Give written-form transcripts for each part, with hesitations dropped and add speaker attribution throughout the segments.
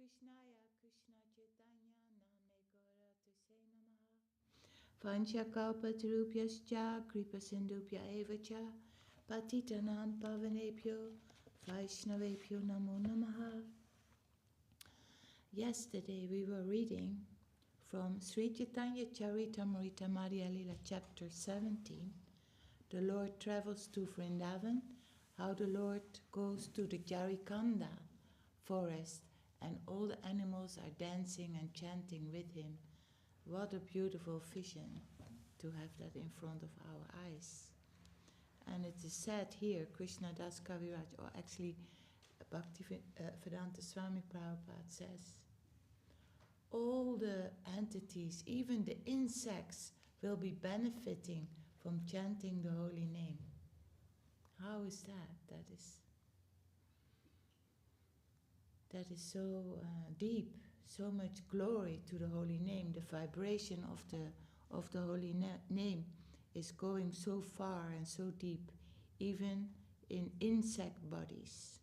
Speaker 1: Krishnaya Krishna Chaitanya Namne Gauratushe Namaha Panchakalpatarupyascha Kripa Sindhupya Evacha Patitanam Pavanepyo Vaishnavepyo Namo Namaha. Yesterday we were reading from Sri Caitanya-caritāmṛta Madhya-līlā chapter 17. The Lord travels to Vṛndāvana, how the Lord goes to the Jarikhanda forest and all the animals are dancing and chanting with him. What a beautiful vision to have that in front of our eyes. And it is said here, Kṛṣṇadāsa Kavirāja, or actually Bhaktivinoda Swami Prabhupada says, all the entities, even the insects, will be benefiting from chanting the holy name. How is that? That is so deep, so much glory to the holy name. The vibration of the holy name is going so far and so deep, even in insect bodies.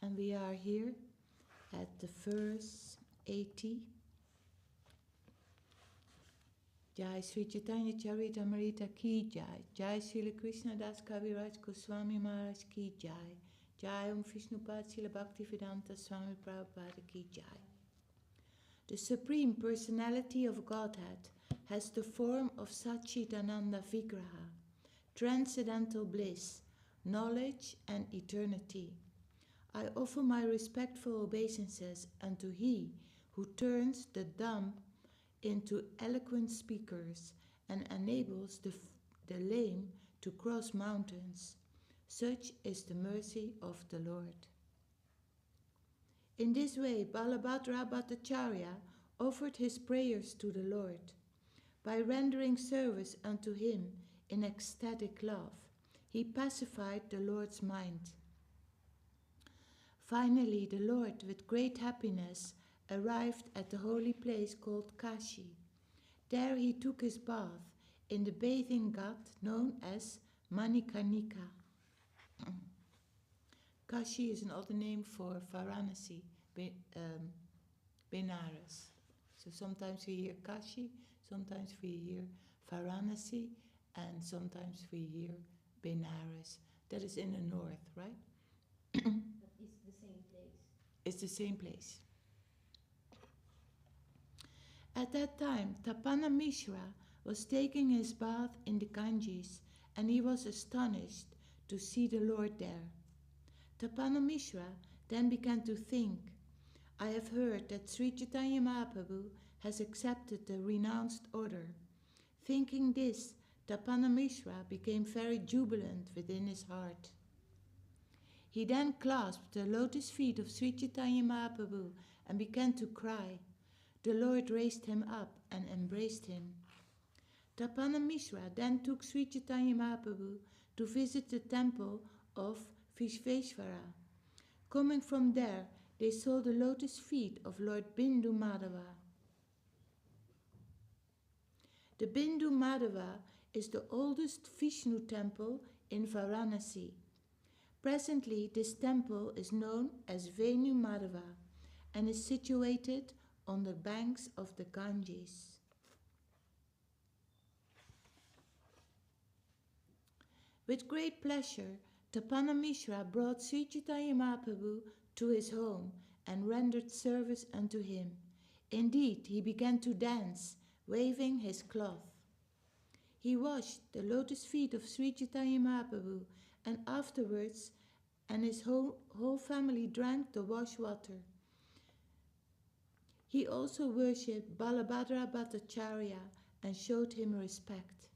Speaker 1: And we are here at the verse 80. Jai Sri Caitanya-caritāmṛta ki jai. Jai Śrīla Kṛṣṇadāsa Kavirāja Gosvāmī Maharaj ki jai. Jai Om Vishnupad Śrīla Bhaktivinoda Swami Prabhupada ki jai. The Supreme Personality of Godhead has the form of Satchidananda Vigraha, transcendental bliss, knowledge and eternity. I offer my respectful obeisances unto He who turns the dumb into eloquent speakers and enables the lame to cross mountains. Such is the mercy of the Lord. In this way, Balabhadra Bhattacharya offered his prayers to the Lord. By rendering service unto him in ecstatic love, he pacified the Lord's mind. Finally, the Lord, with great happiness, arrived at the holy place called Kashi. There he took his bath in the bathing ghat known as Manikarnika. Kashi is another name for Varanasi, Benares. So sometimes we hear Kashi, sometimes we hear Varanasi, and sometimes we hear Benares. That is in the north, right?
Speaker 2: But it's the same place.
Speaker 1: It's the same place. At that time, Tapana Mishra was taking his bath in the Ganges, and he was astonished to see the Lord there. Tapana Mishra then began to think, I have heard that Sri Chaitanya Mahaprabhu has accepted the renounced order. Thinking this, Tapana Mishra became very jubilant within his heart. He then clasped the lotus feet of Sri Chaitanya Mahaprabhu and began to cry. The Lord raised him up and embraced him. Tapana Mishra then took Sri Chaitanya Mahaprabhu to visit the temple of Vishveshvara. Coming from there, they saw the lotus feet of Lord Bindu Madhava. The Bindu Madhava is the oldest Vishnu temple in Varanasi. Presently, this temple is known as Venu Madhava and is situated on the banks of the Ganges. With great pleasure, Tapana Mishra brought Sri Chaitanya Mahaprabhu to his home and rendered service unto him. Indeed, he began to dance, waving his cloth. He washed the lotus feet of Sri Chaitanya Mahaprabhu, and afterwards his whole family drank the wash water. He also worshipped Balabhadra Bhattacharya and showed him respect.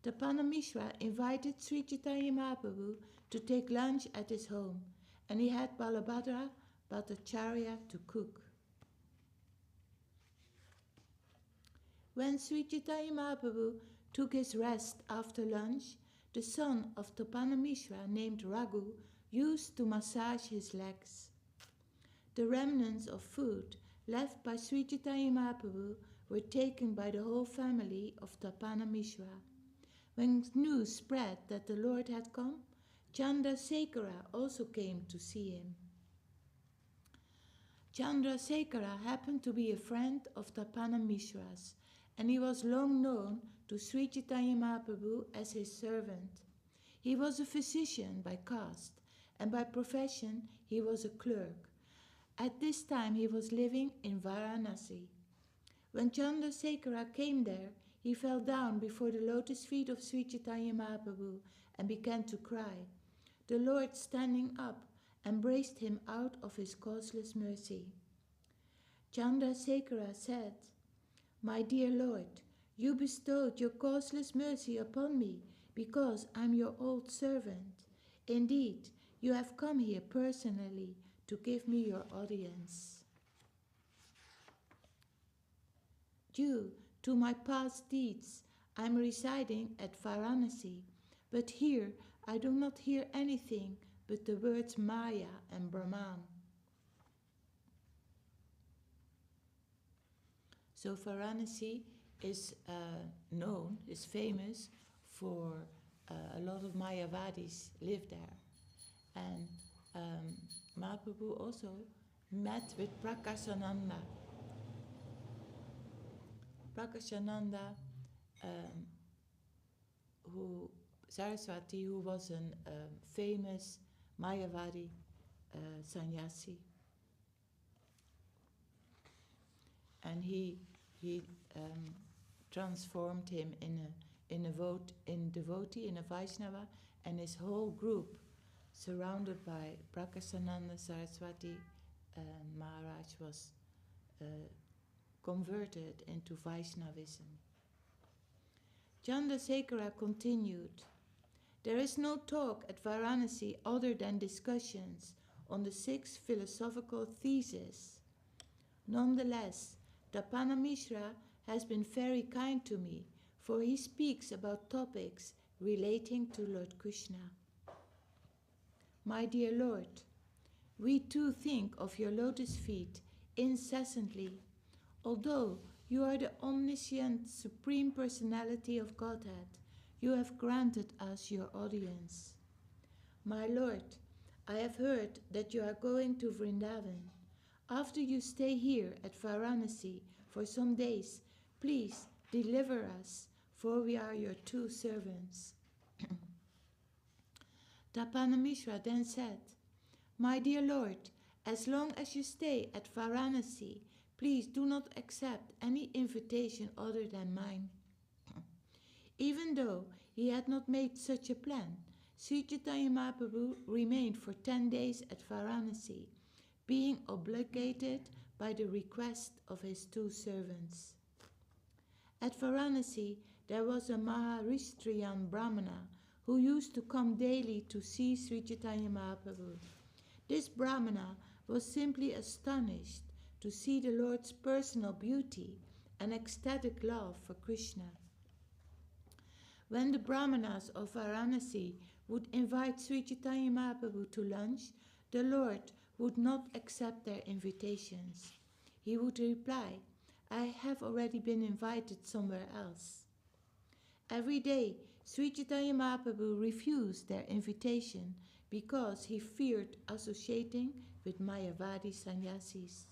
Speaker 1: Tapana Mishra invited Sri Chaitanya Mahaprabhu to take lunch at his home, and he had Balabhadra Bhattacharya to cook. When Sri Chaitanya Mahaprabhu took his rest after lunch, the son of Tapana Mishra named Raghu used to massage his legs. The remnants of food left by Sri Chaitanya Mahaprabhu were taken by the whole family of Tapanamishra. When news spread that the Lord had come, Chandrasekhara also came to see him. Chandrasekhara happened to be a friend of Tapanamishra's, and he was long known to Sri Chaitanya Mahaprabhu as his servant. He was a physician by caste, and by profession he was a clerk. At this time he was living in Varanasi. When Chandrasekhara came there, he fell down before the lotus feet of Sri Chaitanya Mahaprabhu and began to cry. The Lord, standing up, embraced him out of his causeless mercy. Chandrasekhara said, "My dear Lord, you bestowed your causeless mercy upon me because I am your old servant. Indeed, you have come here personally to give me your audience. Due to my past deeds, I am residing at Varanasi, but here I do not hear anything but the words Maya and Brahman." So Varanasi is famous for a lot of Mayavadis live there. And Mahaprabhu also met with Prakashananda. Prakashananda, Saraswati, who was a famous Mayavadi sannyasi. And he transformed him in a devotee, in a Vaishnava, and his whole group, surrounded by Prakashananda Saraswati Maharaj, was converted into Vaishnavism. Chandrasekhara continued, "There is no talk at Varanasi other than discussions on the 6 philosophical theses. Nonetheless, Tapanamishra has been very kind to me, for he speaks about topics relating to Lord Krishna. My dear Lord, we too think of your lotus feet incessantly. Although you are the omniscient Supreme Personality of Godhead, you have granted us your audience. My Lord, I have heard that you are going to Vṛndāvana. After you stay here at Varanasi for some days, please deliver us, for we are your 2 servants." Tapanamishra then said, "My dear Lord, as long as you stay at Varanasi, please do not accept any invitation other than mine." Even though he had not made such a plan, Sri Chaitanya Mahaprabhu remained for 10 days at Varanasi, being obligated by the request of his 2 servants. At Varanasi, there was a Maharishtriyan Brahmana who used to come daily to see Sri Chaitanya Mahaprabhu. This Brahmana was simply astonished to see the Lord's personal beauty and ecstatic love for Krishna. When the Brahmanas of Varanasi would invite Sri Chaitanya Mahaprabhu to lunch, the Lord would not accept their invitations. He would reply, "I have already been invited somewhere else." Every day, Sri Chaitanya Mahaprabhu refused their invitation because he feared associating with Mayavadi sannyasis.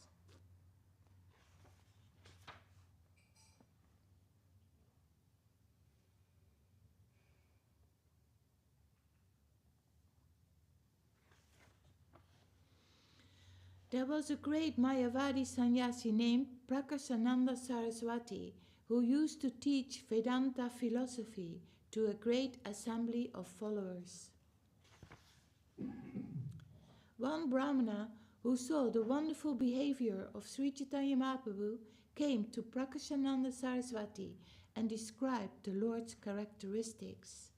Speaker 1: There was a great Mayavadi sannyasi named Prakashananda Saraswati who used to teach Vedanta philosophy to a great assembly of followers. One Brahmana who saw the wonderful behavior of Sri Chaitanya Mahaprabhu came to Prakashananda Saraswati and described the Lord's characteristics.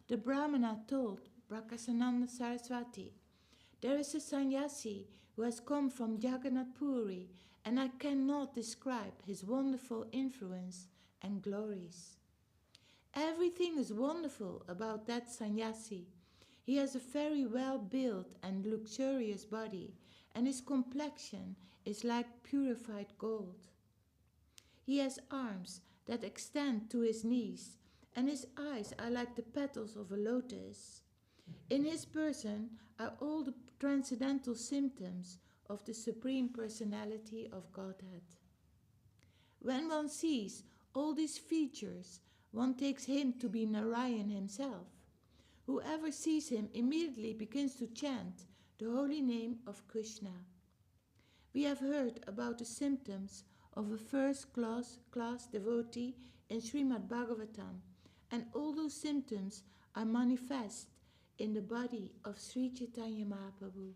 Speaker 1: The Brahmana told Prakashananda Saraswati, "There is a sannyasi who has come from Jagannath Puri, and I cannot describe his wonderful influence and glories. Everything is wonderful about that sannyasi. He has a very well-built and luxurious body, and his complexion is like purified gold. He has arms that extend to his knees, and his eyes are like the petals of a lotus. In his person are all the transcendental symptoms of the Supreme Personality of Godhead. When one sees all these features, one takes him to be Narayan himself. Whoever sees him immediately begins to chant the holy name of Krishna. We have heard about the symptoms of a first-class devotee in Srimad Bhagavatam, and all those symptoms are manifest in the body of Sri Chaitanya Mahaprabhu.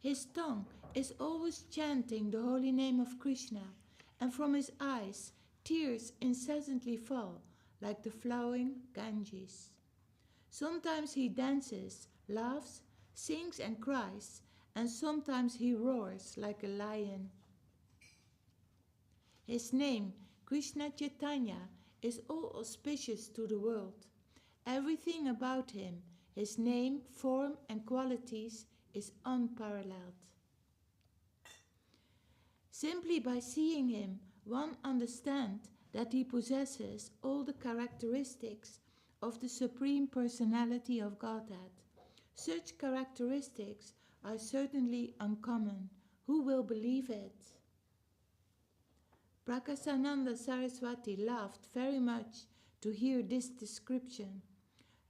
Speaker 1: His tongue is always chanting the holy name of Krishna, and from his eyes tears incessantly fall like the flowing Ganges. Sometimes he dances, laughs, sings and cries, and sometimes he roars like a lion. His name, Krishna Chaitanya, is all auspicious to the world. Everything about him, his name, form and qualities, is unparalleled. Simply by seeing him, one understands that he possesses all the characteristics of the Supreme Personality of Godhead. Such characteristics are certainly uncommon. Who will believe it? Prakāsananda Saraswati laughed very much to hear this description.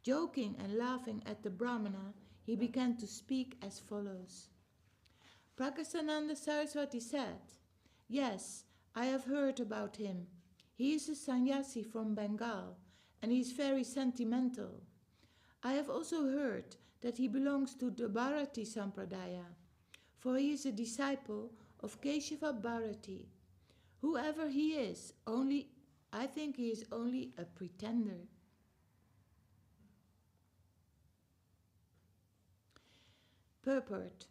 Speaker 1: Joking and laughing at the Brahmana, he began to speak as follows. Prakāsananda Saraswati said, "Yes, I have heard about him. He is a sannyasi from Bengal, and he is very sentimental. I have also heard that he belongs to the Bharati Sampradaya, for he is a disciple of Keshava Bharati. Whoever he is, I think he is only a pretender." Purport.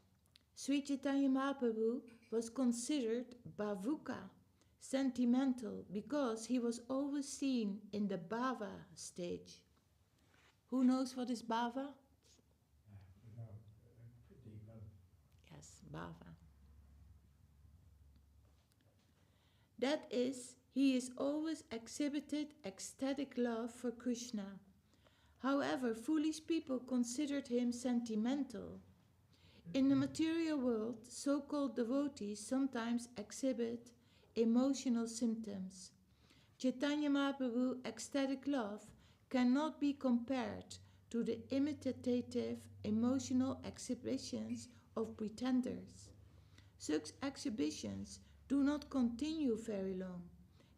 Speaker 1: Sri Chaitanya Mahaprabhu was considered bhavuka, sentimental, because he was always seen in the bhava stage. Who knows what is bhava? Yes, bhava. That is, he is always exhibited ecstatic love for Krishna. However, foolish people considered him sentimental. In the material world, so-called devotees sometimes exhibit emotional symptoms. Chaitanya Mahaprabhu's ecstatic love cannot be compared to the imitative emotional exhibitions of pretenders. Such exhibitions do not continue very long.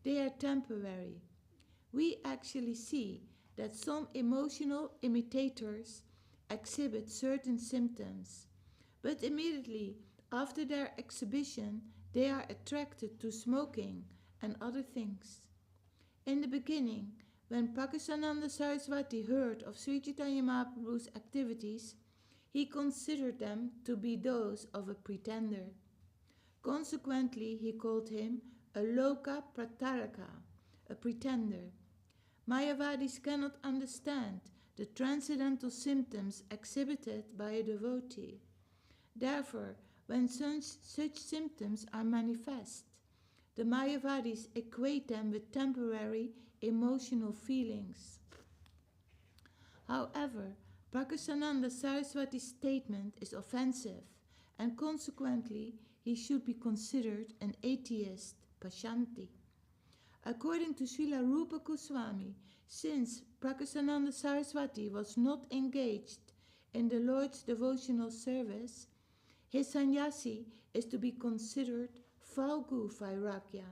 Speaker 1: They are temporary. We actually see that some emotional imitators exhibit certain symptoms, but immediately after their exhibition, they are attracted to smoking and other things. In the beginning, when Prakāsananda Saraswati heard of Sri Chaitanya Mahaprabhu's activities, he considered them to be those of a pretender. Consequently, he called him a loka prataraka, a pretender. Mayavadis cannot understand the transcendental symptoms exhibited by a devotee. Therefore, when such symptoms are manifest, the Mayavadis equate them with temporary emotional feelings. However, Prakāsananda Saraswati's statement is offensive, and consequently he should be considered an atheist, Pashanti. According to Śrīla Rupa Gosvāmī, since Prakāsananda Saraswati was not engaged in the Lord's devotional service, his sannyasi is to be considered Falgu Vairagya.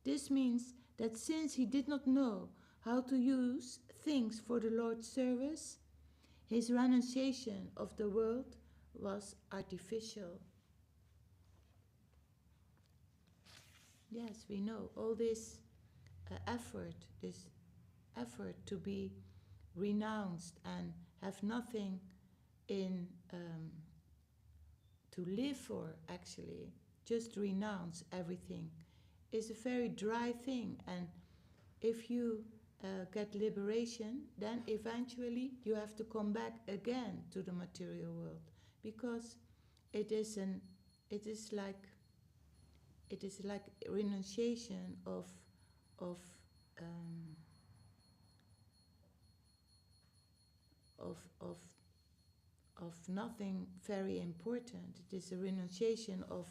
Speaker 1: This means that since he did not know how to use things for the Lord's service, his renunciation of the world was artificial. Yes, we know all this effort to be renounced and have nothing in to live for, actually, just renounce everything, is a very dry thing. And if you get liberation, then eventually you have to come back again to the material world, because it is like it is like renunciation of of um, of nothing very important. It is a renunciation of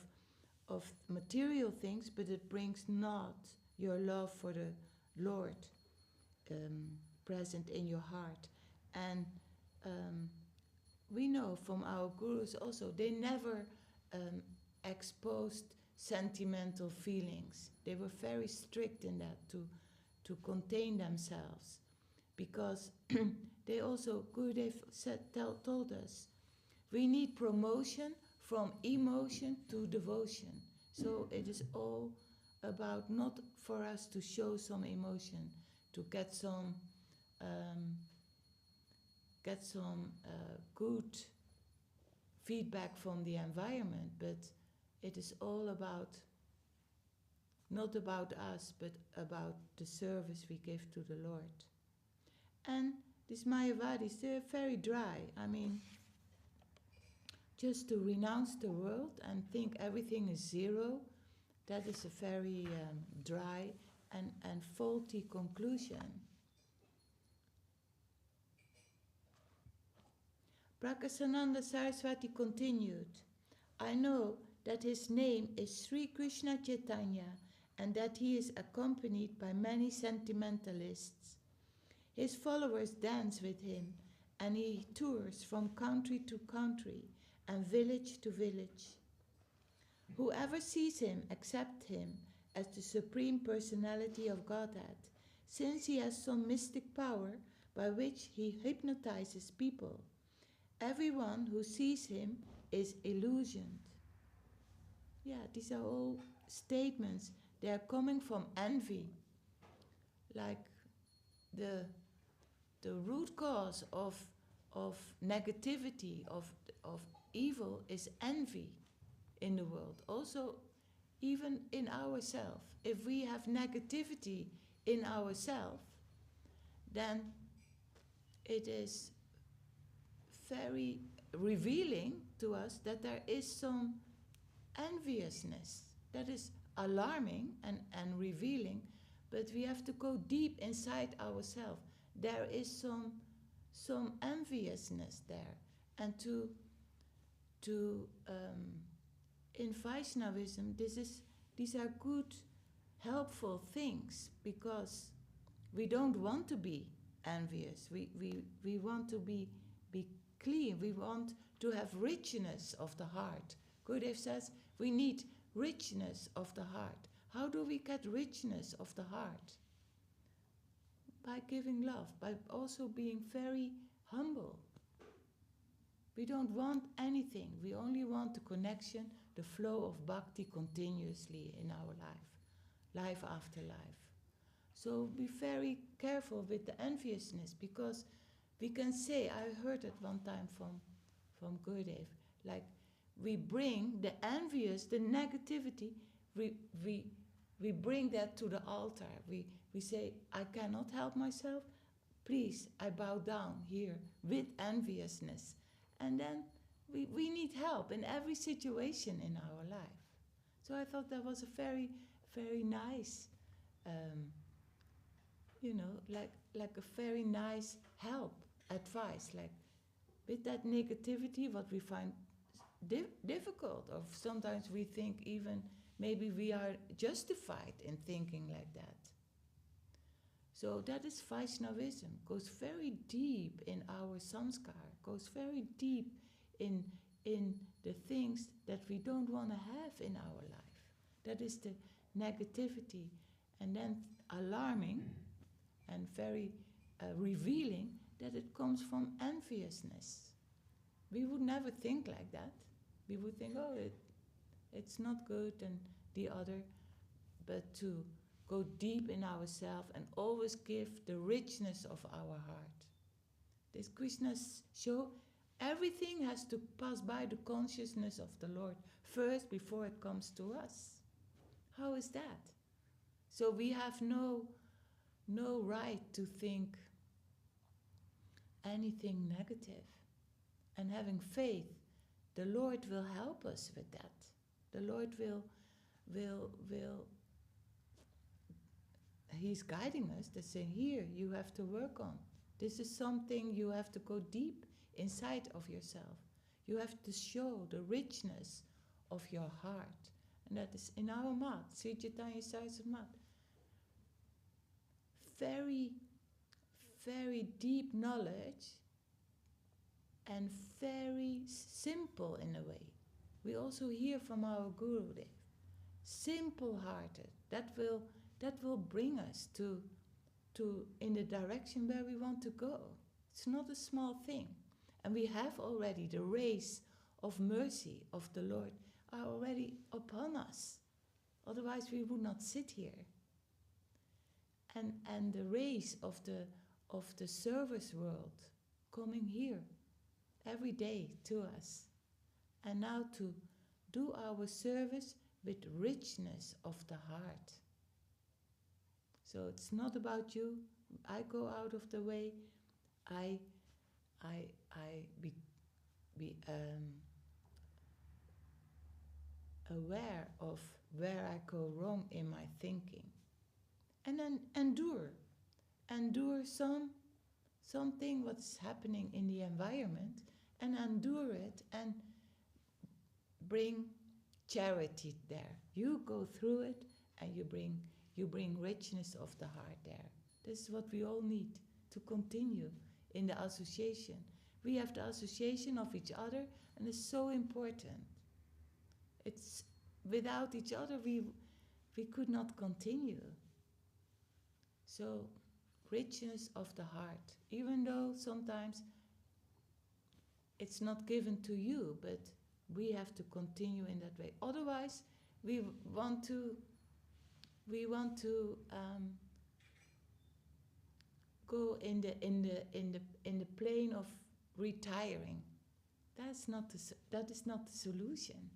Speaker 1: material things, but it brings not your love for the Lord present in your heart. And we know from our gurus also, they never exposed sentimental feelings. They were very strict in that, to contain themselves, because they also, Gurudev told us, we need promotion from emotion to devotion. So it is all about not for us to show some emotion, to get some good feedback from the environment, but it is all about, not about us, but about the service we give to the Lord. And these Mayavadis, they're very dry. I mean, just to renounce the world and think everything is zero, that is a very dry and faulty conclusion. Prakashananda Saraswati continued, I know that his name is Sri Krishna Chaitanya and that he is accompanied by many sentimentalists. His followers dance with him and he tours from country to country and village to village. Whoever sees him accepts him as the Supreme Personality of Godhead, since he has some mystic power by which he hypnotizes people. Everyone who sees him is illusioned. Yeah, these are all statements. They are coming from envy. Like the root cause of negativity, of evil, is envy in the world. Also, even in ourselves. If we have negativity in ourselves, then it is very revealing to us that there is some enviousness. That is alarming and revealing, but we have to go deep inside ourselves. There is some enviousness there. And in Vaishnavism, these are good, helpful things, because we don't want to be envious. We want to be clean. We want to have richness of the heart. Gurudev says we need richness of the heart. How do we get richness of the heart? By giving love, by also being very humble. We don't want anything. We only want the connection, the flow of bhakti continuously in our life after life. So be very careful with the enviousness, because we can say, I heard it one time from Gurudev, like we bring the envious, the negativity, we bring that to the altar. We say, I cannot help myself, please, I bow down here with enviousness. And then we need help in every situation in our life. So I thought that was a very, very nice, like a very nice help, advice. Like with that negativity, what we find difficult, or sometimes we think even maybe we are justified in thinking like that. So that is Vaishnavism, goes very deep in our samskar, goes very deep in the things that we don't want to have in our life. That is the negativity, and then alarming and very revealing that it comes from enviousness. We would never think like that. We would think, oh, it's not good and the other, but to go deep in ourselves and always give the richness of our heart. This Krishna's show, everything has to pass by the consciousness of the Lord first before it comes to us. How is that? So we have no right to think anything negative. And having faith, the Lord will help us with that. The Lord he's guiding us, to say, here, you have to work on. This is something you have to go deep inside of yourself. You have to show the richness of your heart. And that is in our mat, Sri Chaitanya Saraswati mat. Very, very deep knowledge and very simple in a way. We also hear from our Gurudev. Simple-hearted. That will bring us to in the direction where we want to go. It's not a small thing. And we have already the rays of mercy of the Lord are already upon us. Otherwise we would not sit here. And the rays of the service world coming here every day to us. And now to do our service with richness of the heart. So it's not about you. I go out of the way. I be aware of where I go wrong in my thinking. And then endure something what's happening in the environment, and endure it and bring charity there. You go through it and you bring richness of the heart there. This is what we all need to continue in the association. We have the association of each other, and it's so important. It's without each other we could not continue. So richness of the heart, even though sometimes it's not given to you, but we have to continue in that way. Otherwise, we want to go in the plane of retiring. That is not the solution.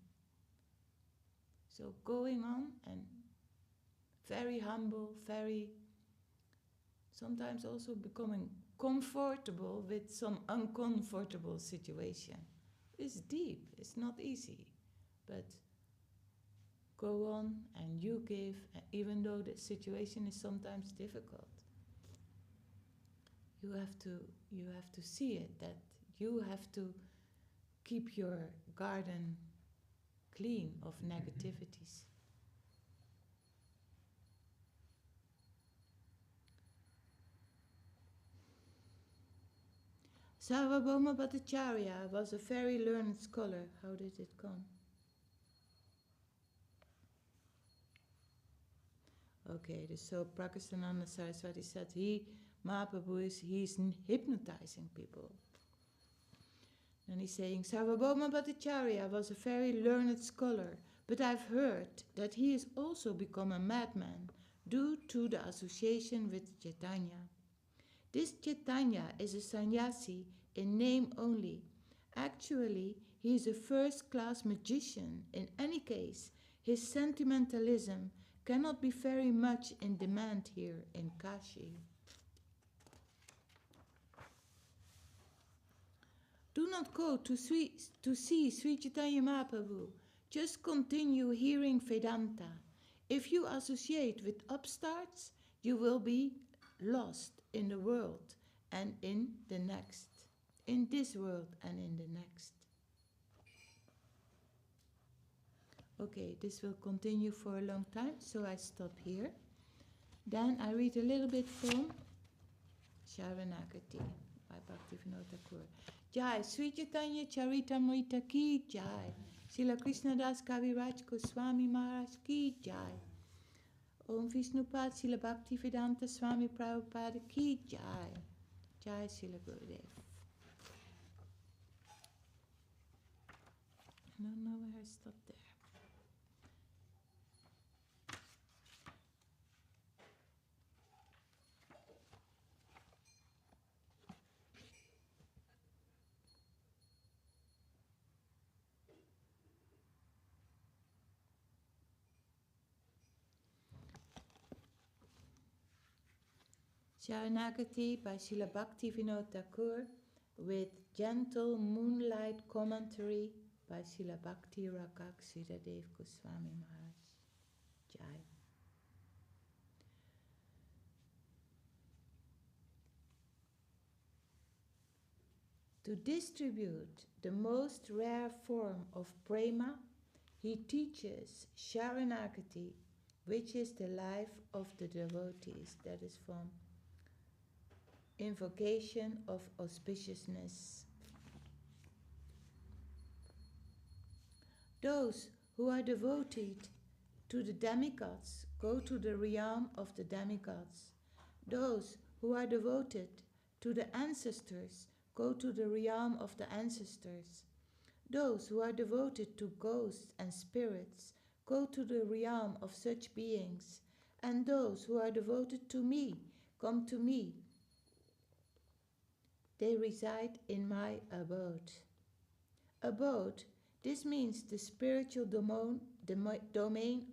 Speaker 1: So going on and very humble, very sometimes also becoming comfortable with some uncomfortable situation. It's deep, it's not easy, but go on and you give, even though the situation is sometimes difficult. You have to see it, that you have to keep your garden clean of negativities. Sarvabhauma Bhattacharya was a very learned scholar. How did it come? Okay, so Prakashananda Saraswati said Mahaprabhu he's hypnotizing people. And he's saying, Sarvabhauma Bhattacharya was a very learned scholar, but I've heard that he has also become a madman due to the association with Chaitanya. This Chaitanya is a sannyasi in name only. Actually, he is a first-class magician. In any case, his sentimentalism cannot be very much in demand here in Kashi. Do not go to see Sri Chaitanya Mahaprabhu. Just continue hearing Vedanta. If you associate with upstarts, you will be lost in the world and in the next. In this world and in the next. Okay, this will continue for a long time, so I stop here. Then I read a little bit from Śrīla by Bhaktivinoda Ṭhākura. Jai, Sri Caitanya-caritāmṛta ki jai. Śrīla Kṛṣṇadāsa Kavirāja Gosvāmī Maharaj ki jai. Om Vishnupad Śrīla Bhaktivinoda Swami Prabhupada ki jai. Jai Śrīla Gurudev. I don't know where I stopped there. Śrīla by Śrīla Bhaktivinoda Ṭhākura with gentle moonlight commentary by Śrīla Bhakti Rakak Sridhar Dev Gosvāmī Maharaj. Jai. To distribute the most rare form of prema, he teaches Śaraṇāgati, which is the life of the devotees. That is from Invocation of Auspiciousness. Those who are devoted to the demigods go to the realm of the demigods. Those who are devoted to the ancestors go to the realm of the ancestors. Those who are devoted to ghosts and spirits go to the realm of such beings. And those who are devoted to me come to me. They reside in my abode. Abode, this means the spiritual domain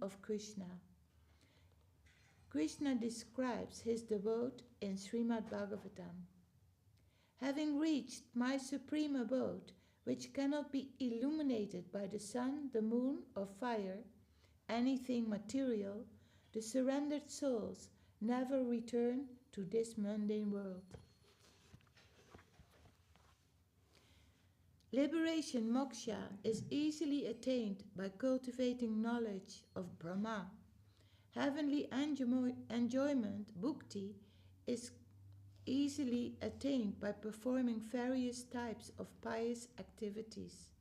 Speaker 1: of Krishna. Krishna describes his abode in Srimad Bhagavatam. Having reached my supreme abode, which cannot be illuminated by the sun, the moon, or fire, anything material, the surrendered souls never return to this mundane world. Liberation moksha is easily attained by cultivating knowledge of Brahma. Heavenly enjoyment, bhakti, is easily attained by performing various types of pious activities.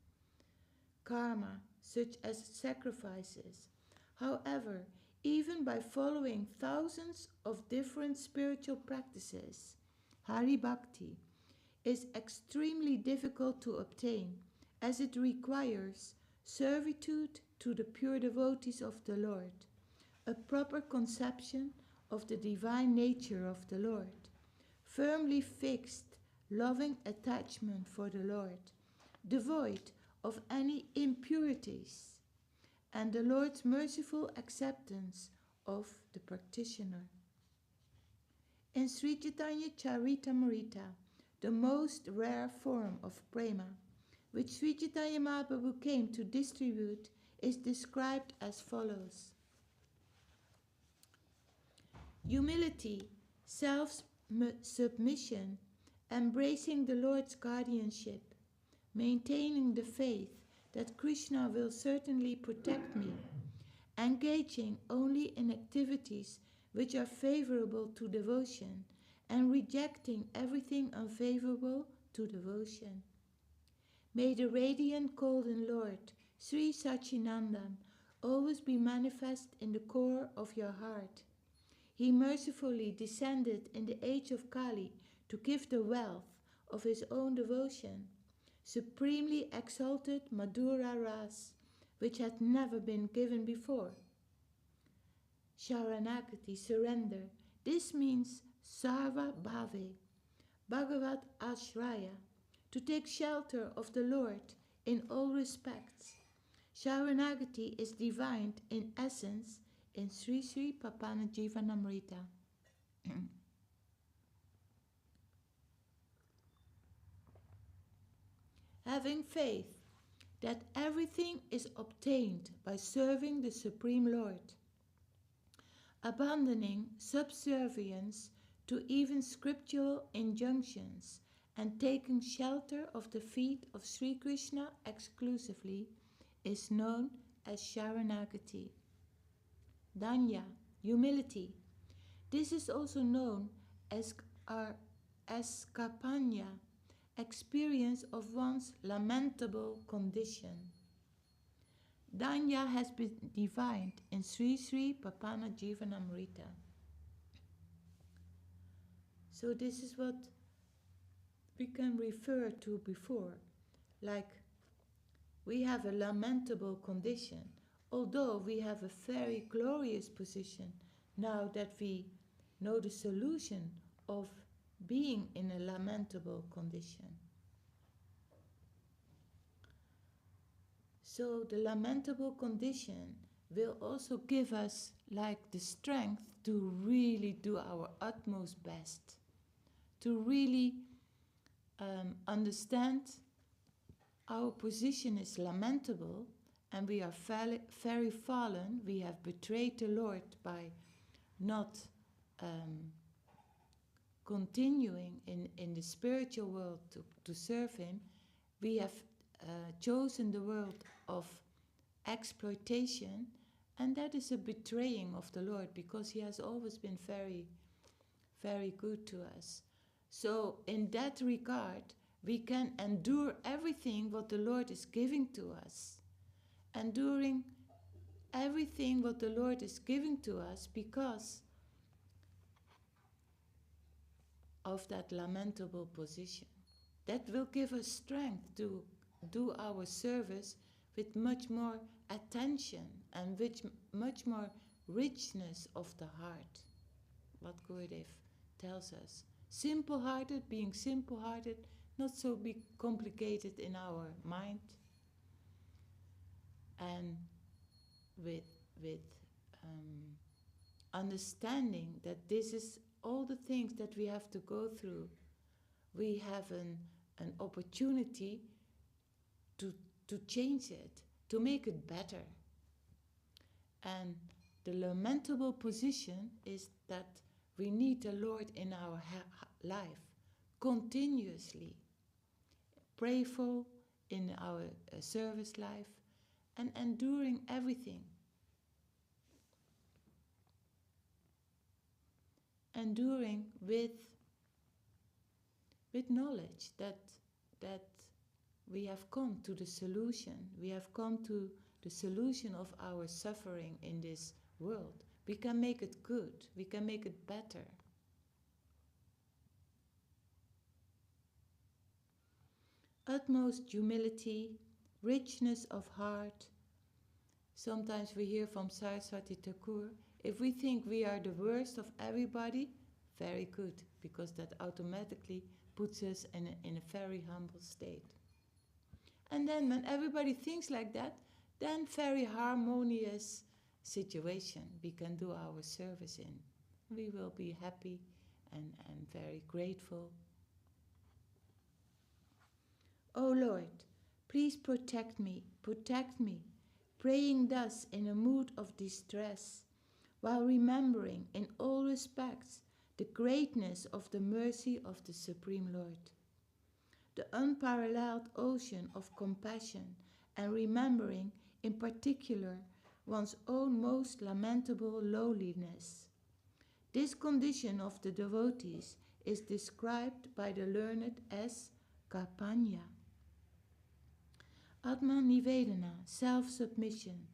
Speaker 1: Karma, such as sacrifices. However, even by following thousands of different spiritual practices, Hari Bhakti is extremely difficult to obtain, as it requires servitude to the pure devotees of the Lord, a proper conception of the divine nature of the Lord, firmly fixed, loving attachment for the Lord, devoid of any impurities, and the Lord's merciful acceptance of the practitioner. In Sri Caitanya-caritāmṛta, the most rare form of prema, which Sri Chaitanya Mahaprabhu came to distribute, is described as follows. Humility, self-submission, embracing the Lord's guardianship, maintaining the faith that Krishna will certainly protect me, engaging only in activities which are favorable to devotion, and rejecting everything unfavorable to devotion. May the radiant golden Lord, Sri Sachi always be manifest in the core of your heart. He mercifully descended in the age of Kali to give the wealth of his own devotion, supremely exalted Madhura Ras, which had never been given before. Śaraṇāgati, surrender. This means Sarva Bhave, Bhagavat Ashraya, to take shelter of the Lord in all respects. Śaraṇāgati is divined in essence in Sri Sri Papana Jivanamrita. Having faith that everything is obtained by serving the Supreme Lord, abandoning subservience to even scriptural injunctions, and taking shelter of the feet of Sri Krishna exclusively, is known as Śaraṇāgati. Danya, humility. This is also known as kapanya, experience of one's lamentable condition. Danya has been divined in Sri Sri Papana Jivanamrita. So this is what we can refer to before, like we have a lamentable condition, although we have a very glorious position now that we know the solution of being in a lamentable condition. So the lamentable condition will also give us like the strength to really do our utmost best, to really understand our position is lamentable and we are very fallen. We have betrayed the Lord by not continuing in the spiritual world to serve Him. We have chosen the world of exploitation, and that is a betraying of the Lord, because He has always been very, very good to us. So in that regard, we can endure everything what the Lord is giving to us. Enduring everything what the Lord is giving to us because of that lamentable position. That will give us strength to do our service with much more attention and with much more richness of the heart. What Gurudev tells us. Simple-hearted, being simple-hearted, not so big complicated in our mind, and with understanding that this is all the things that we have to go through. We have an opportunity to change it, to make it better. And the lamentable position is that we need the Lord in our life continuously, prayerful in our service life, and enduring everything. Enduring with knowledge that we have come to the solution. We have come to the solution of our suffering in this world. We can make it good. We can make it better. Utmost humility, richness of heart. Sometimes we hear from Saraswati Ṭhākura, if we think we are the worst of everybody, very good, because that automatically puts us in a very humble state. And then when everybody thinks like that, then very harmonious situation we can do our service in. We will be happy and very grateful. O Lord, please protect me, praying thus in a mood of distress, while remembering in all respects the greatness of the mercy of the Supreme Lord, the unparalleled ocean of compassion, and remembering in particular one's own most lamentable lowliness. This condition of the devotees is described by the learned as karpanya. Atma Nivedana, self-submission.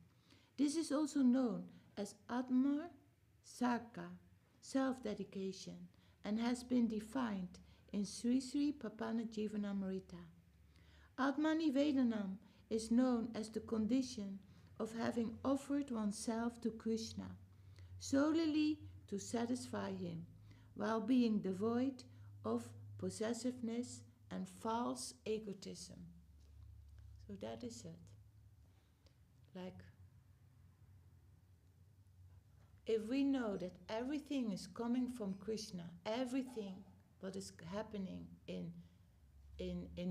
Speaker 1: This is also known as Atma Sarka, self-dedication, and has been defined in Sri Sri Papanajivanamrita. Atma Nivedanam is known as the condition of having offered oneself to Krishna, solely to satisfy him, while being devoid of possessiveness and false egotism. So that is it. Like, if we know that everything is coming from Krishna, everything what is happening in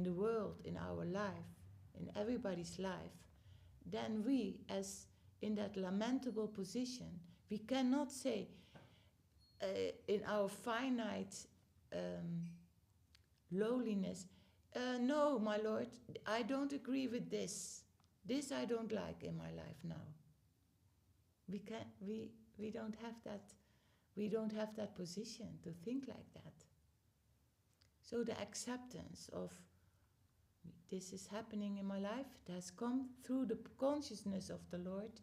Speaker 1: the world, in our life, in everybody's life, then we, as in that lamentable position, we cannot say in our finite lowliness, no, my Lord, I don't agree with this. This I don't like in my life now. We don't have that. We don't have that position to think like that. So the acceptance of this is happening in my life, it has come through the consciousness of the Lord,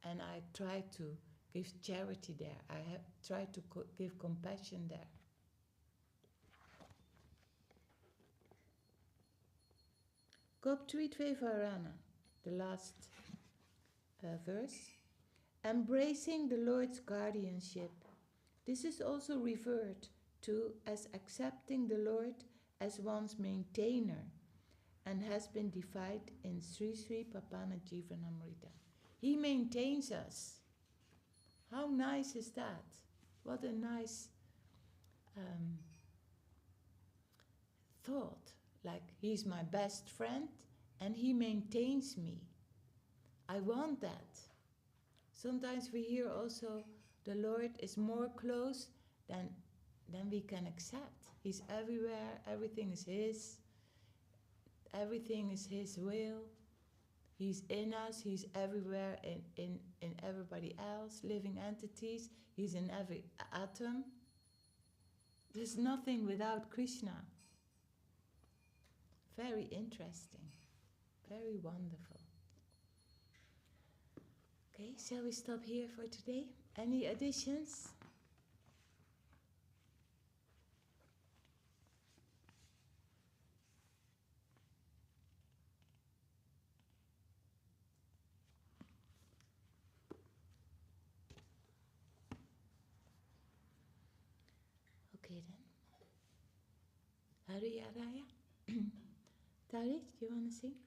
Speaker 1: and I try to give charity there. I have tried to give compassion there. Bhaktivinoda, the last verse. Embracing the Lord's guardianship. This is also referred to as accepting the Lord as one's maintainer, and has been defined in Sri Sri Papanajivanamrita. He maintains us. How nice is that? What a nice thought. Like, he's my best friend and he maintains me. I want that. Sometimes we hear also the Lord is more close than we can accept. He's everywhere, everything is His. Everything is His will. He's in us, He's everywhere in everybody else, living entities. He's in every atom. There's nothing without Krishna. Very interesting. Very wonderful. Okay, shall we stop here for today? Any additions? Okay then. Hare Raya. Tari, do you want to sing?